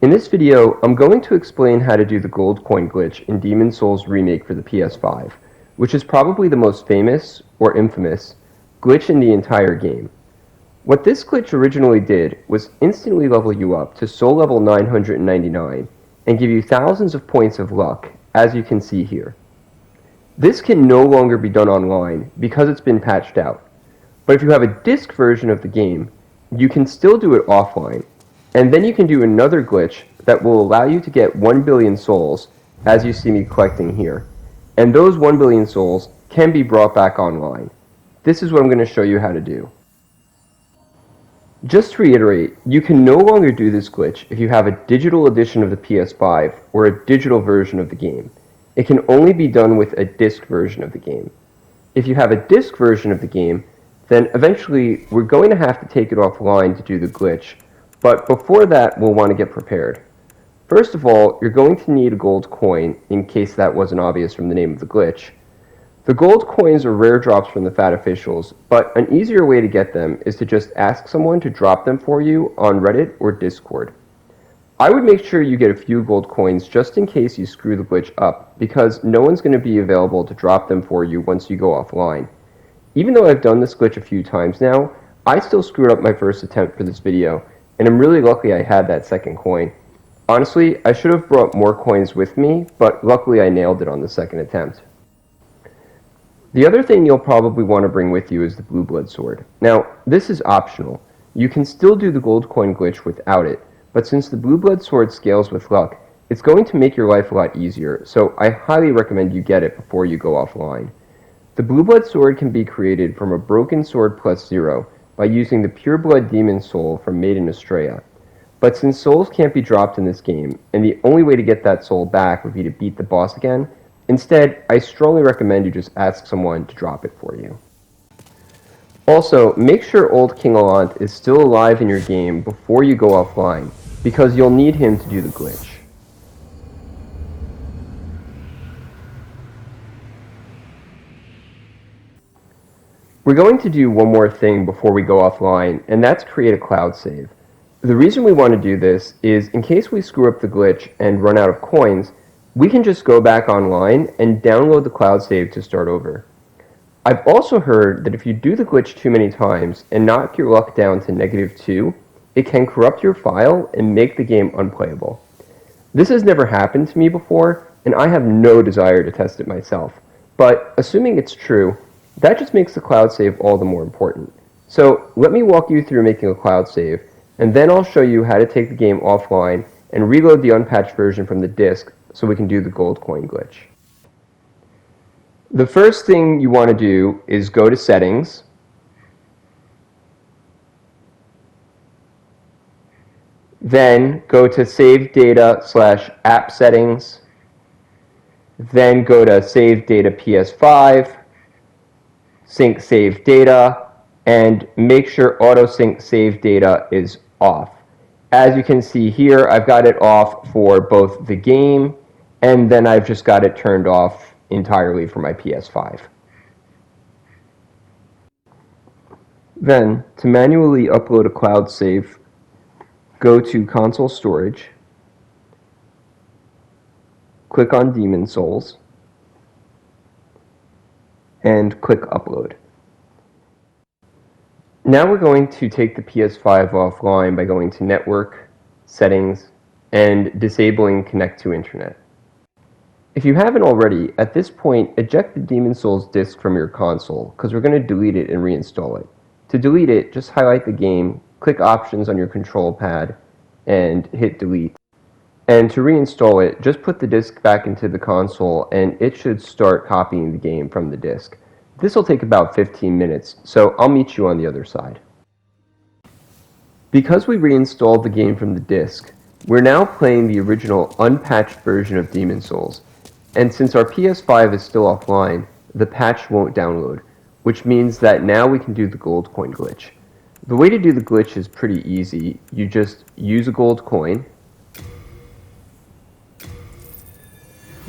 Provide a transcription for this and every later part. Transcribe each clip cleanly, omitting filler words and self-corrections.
In this video, I'm going to explain how to do the gold coin glitch in Demon's Souls Remake for the PS5, which is probably the most famous, or infamous, glitch in the entire game. What this glitch originally did was instantly level you up to soul level 999 and give you thousands of points of luck, as you can see here. This can no longer be done online because it's been patched out. But if you have a disc version of the game, you can still do it offline, and then you can do another glitch that will allow you to get 1 billion souls, as you see me collecting here. And those 1 billion souls can be brought back online. This is what I'm going to show you how to do. Just to reiterate, you can no longer do this glitch if you have a digital edition of the PS5 or a digital version of the game. It can only be done with a disc version of the game. If you have a disc version of the game, then eventually we're going to have to take it offline to do the glitch, but before that we'll want to get prepared. First of all, you're going to need a gold coin, in case that wasn't obvious from the name of the glitch. The gold coins are rare drops from the Fat Officials, but an easier way to get them is to just ask someone to drop them for you on Reddit or Discord. I would make sure you get a few gold coins just in case you screw the glitch up, because no one's going to be available to drop them for you once you go offline. Even though I've done this glitch a few times now, I still screwed up my first attempt for this video, and I'm really lucky I had that second coin. Honestly, I should have brought more coins with me, but luckily I nailed it on the second attempt. The other thing you'll probably want to bring with you is the Blue Blood Sword. Now, this is optional. You can still do the gold coin glitch without it, but since the Blue Blood Sword scales with luck, it's going to make your life a lot easier, so I highly recommend you get it before you go offline. The Blue Blood Sword can be created from a broken sword plus 0 by using the Pure Blood Demon Soul from Maiden Estrella. But since souls can't be dropped in this game, and the only way to get that soul back would be to beat the boss again, instead, I strongly recommend you just ask someone to drop it for you. Also, make sure Old King Allant is still alive in your game before you go offline, because you'll need him to do the glitch. We're going to do one more thing before we go offline, and that's create a cloud save. The reason we want to do this is in case we screw up the glitch and run out of coins, we can just go back online and download the cloud save to start over. I've also heard that if you do the glitch too many times and knock your luck down to -2, it can corrupt your file and make the game unplayable. This has never happened to me before, and I have no desire to test it myself. But assuming it's true, that just makes the cloud save all the more important. So let me walk you through making a cloud save, and then I'll show you how to take the game offline and reload the unpatched version from the disk so we can do the gold coin glitch. The first thing you want to do is go to Settings, then go to Save Data/App Settings, then go to Save Data PS5, Sync Save Data, and make sure Auto Sync Save Data is off. As you can see here, I've got it off for both the game, and then I've just got it turned off entirely for my PS5. Then, to manually upload a cloud save, go to Console Storage, click on Demon Souls, and click Upload. Now we're going to take the PS5 offline by going to Network, Settings, and disabling Connect to Internet. If you haven't already, at this point, eject the Demon's Souls disk from your console, because we're going to delete it and reinstall it. To delete it, just highlight the game, click Options on your control pad, and hit Delete. And to reinstall it, just put the disk back into the console, and it should start copying the game from the disk. This will take about 15 minutes, so I'll meet you on the other side. Because we reinstalled the game from the disk, we're now playing the original unpatched version of Demon's Souls. And since our PS5 is still offline, the patch won't download, which means that now we can do the gold coin glitch. The way to do the glitch is pretty easy. You just use a gold coin,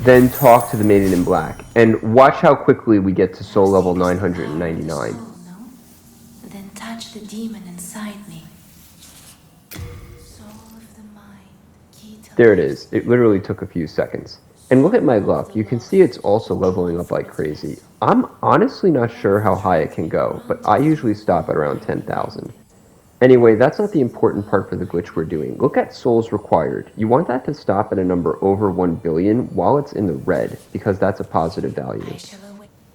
then talk to the Maiden in Black, and watch how quickly we get to soul level 999. Soul, no? Then touch the demon inside me. Soul of the mind, There it is. It literally took a few seconds. And look at my luck. You can see it's also leveling up like crazy. I'm honestly not sure how high it can go, but I usually stop at around 10,000. Anyway, that's not the important part for the glitch we're doing. Look at souls required. You want that to stop at a number over 1 billion while it's in the red, because that's a positive value.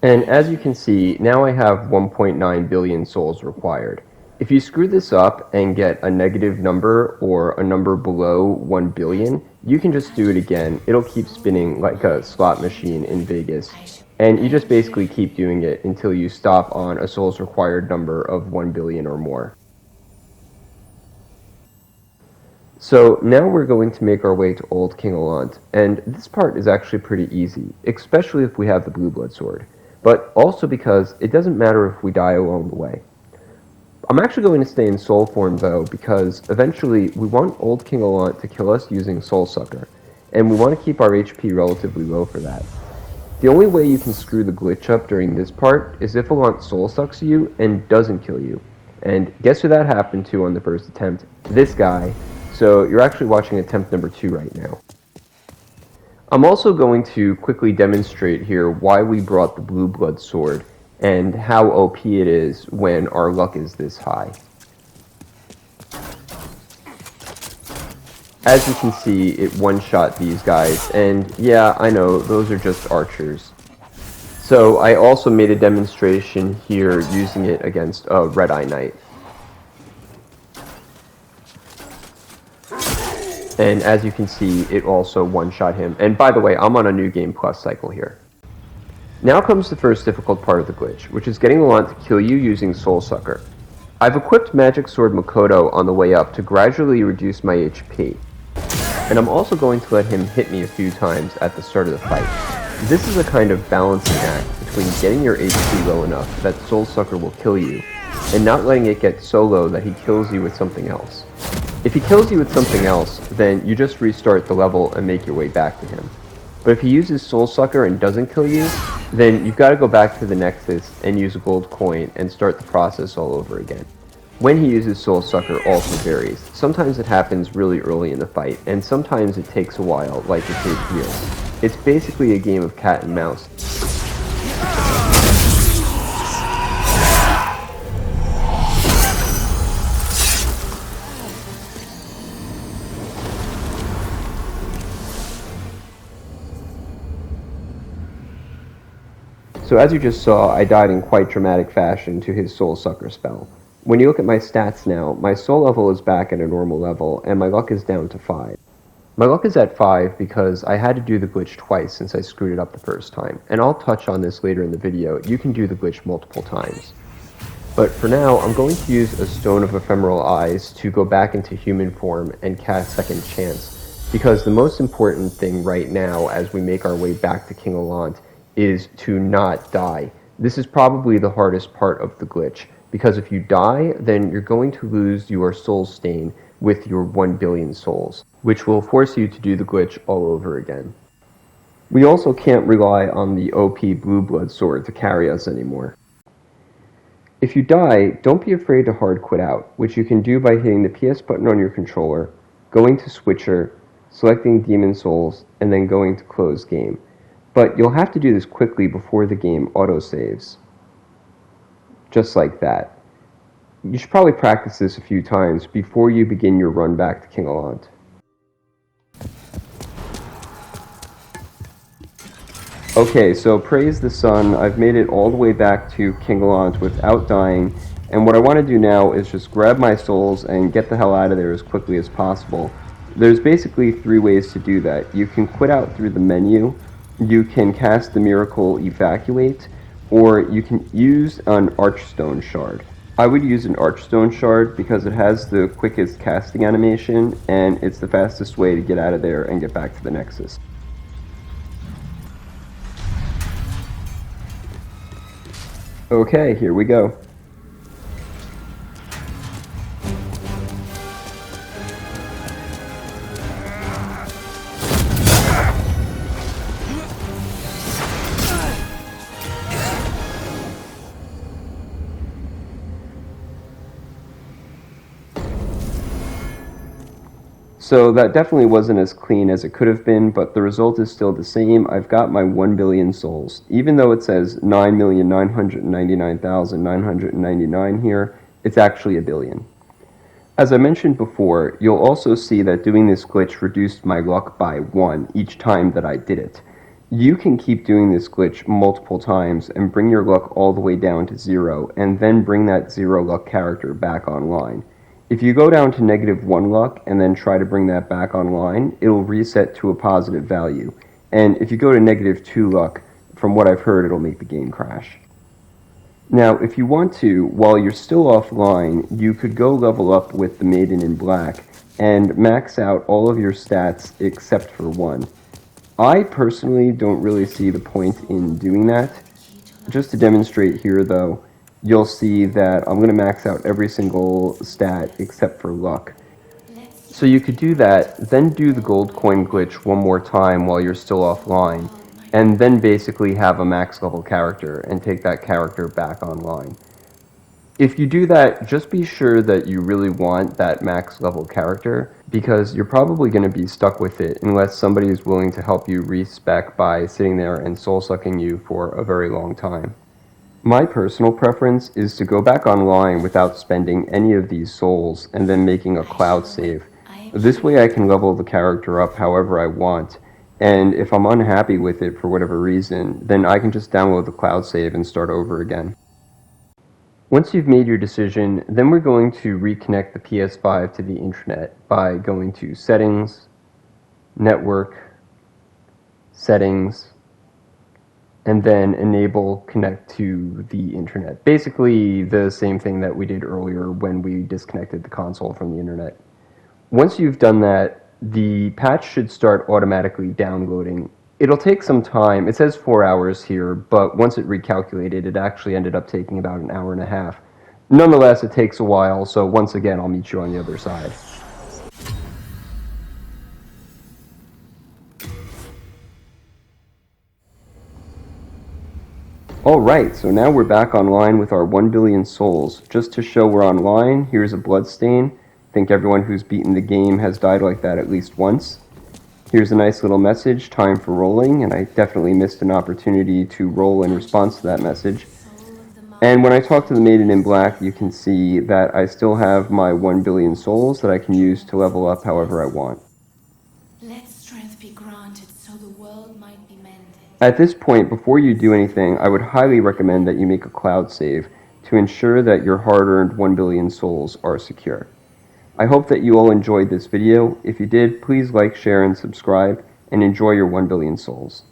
And as you can see, now I have 1.9 billion souls required. If you screw this up and get a negative number or a number below 1 billion, you can just do it again. It'll keep spinning like a slot machine in Vegas. And you just basically keep doing it until you stop on a souls required number of 1 billion or more. So now we're going to make our way to Old King Allant, and this part is actually pretty easy, especially if we have the Blue Blood Sword, but also because it doesn't matter if we die along the way. I'm actually going to stay in soul form though, because eventually we want Old King Allant to kill us using Soul Sucker, and we want to keep our HP relatively low for that. The only way you can screw the glitch up during this part is if Allant Soul Sucks you and doesn't kill you. And guess who that happened to on the first attempt? This guy. So you're actually watching attempt number 2 right now. I'm also going to quickly demonstrate here why we brought the Blue Blood Sword and how OP it is when our luck is this high. As you can see, it one-shot these guys, and yeah, I know, those are just archers. So I also made a demonstration here using it against a Red Eye Knight. And as you can see, it also one-shot him. And by the way, I'm on a New Game Plus cycle here. Now comes the first difficult part of the glitch, which is getting Allant to kill you using Soul Sucker. I've equipped Magic Sword Makoto on the way up to gradually reduce my HP. And I'm also going to let him hit me a few times at the start of the fight. This is a kind of balancing act between getting your HP low enough that Soul Sucker will kill you, and not letting it get so low that he kills you with something else. If he kills you with something else, then you just restart the level and make your way back to him. But if he uses Soul Sucker and doesn't kill you, then you've got to go back to the Nexus and use a gold coin and start the process all over again. When he uses Soul Sucker also varies. Sometimes it happens really early in the fight, and sometimes it takes a while, like the case here. It's basically a game of cat and mouse. So as you just saw, I died in quite dramatic fashion to his Soul Sucker spell. When you look at my stats now, my soul level is back at a normal level, and my luck is down to 5. My luck is at 5 because I had to do the glitch twice since I screwed it up the first time, and I'll touch on this later in the video. You can do the glitch multiple times. But for now, I'm going to use a Stone of Ephemeral Eyes to go back into human form and cast Second Chance, because the most important thing right now as we make our way back to King Allant is to not die. This is probably the hardest part of the glitch, because if you die, then you're going to lose your soul stain with your 1 billion souls, which will force you to do the glitch all over again. We also can't rely on the OP Blue Blood Sword to carry us anymore. If you die, don't be afraid to hard quit out, which you can do by hitting the PS button on your controller, going to Switcher, selecting Demon Souls, and then going to Close Game. But you'll have to do this quickly before the game autosaves. Just like that. You should probably practice this a few times before you begin your run back to King Allant. Okay, so praise the sun. I've made it all the way back to King Allant without dying, and what I want to do now is just grab my souls and get the hell out of there as quickly as possible. There's basically 3 ways to do that. You can quit out through the menu, you can cast the Miracle Evacuate, or you can use an Archstone Shard. I would use an Archstone Shard because it has the quickest casting animation, and it's the fastest way to get out of there and get back to the Nexus. Okay, here we go. So that definitely wasn't as clean as it could have been, but the result is still the same. I've got my 1 billion souls. Even though it says 9,999,999 here, it's actually a billion. As I mentioned before, you'll also see that doing this glitch reduced my luck by 1 each time that I did it. You can keep doing this glitch multiple times and bring your luck all the way down to 0, and then bring that 0 luck character back online. If you go down to -1 luck and then try to bring that back online, it'll reset to a positive value. And if you go to -2 luck, from what I've heard, it'll make the game crash. Now, if you want to, while you're still offline, you could go level up with the Maiden in Black and max out all of your stats except for 1. I personally don't really see the point in doing that. Just to demonstrate here, though, you'll see that I'm going to max out every single stat except for luck. So you could do that, then do the gold coin glitch one more time while you're still offline, and then basically have a max level character and take that character back online. If you do that, just be sure that you really want that max level character, because you're probably going to be stuck with it unless somebody is willing to help you respec by sitting there and soul sucking you for a very long time. My personal preference is to go back online without spending any of these souls and then making a cloud save. This way I can level the character up however I want, and if I'm unhappy with it for whatever reason, then I can just download the cloud save and start over again. Once you've made your decision, then we're going to reconnect the PS5 to the internet by going to Settings, Network, Settings, and then enable connect to the internet. Basically the same thing that we did earlier when we disconnected the console from the internet. Once you've done that, the patch should start automatically downloading. It'll take some time. It says 4 hours here, but once it recalculated, it actually ended up taking about an hour and a half. Nonetheless, it takes a while, so once again, I'll meet you on the other side. Alright, so now we're back online with our 1 billion souls. Just to show we're online, here's a bloodstain. I think everyone who's beaten the game has died like that at least once. Here's a nice little message, time for rolling, and I definitely missed an opportunity to roll in response to that message. And when I talk to the Maiden in Black, you can see that I still have my 1 billion souls that I can use to level up however I want. let strength be granted so the world might be mended. At this point, before you do anything, I would highly recommend that you make a cloud save to ensure that your hard-earned 1 billion souls are secure. I hope that you all enjoyed this video. If you did, please like, share, and subscribe, and enjoy your 1 billion souls.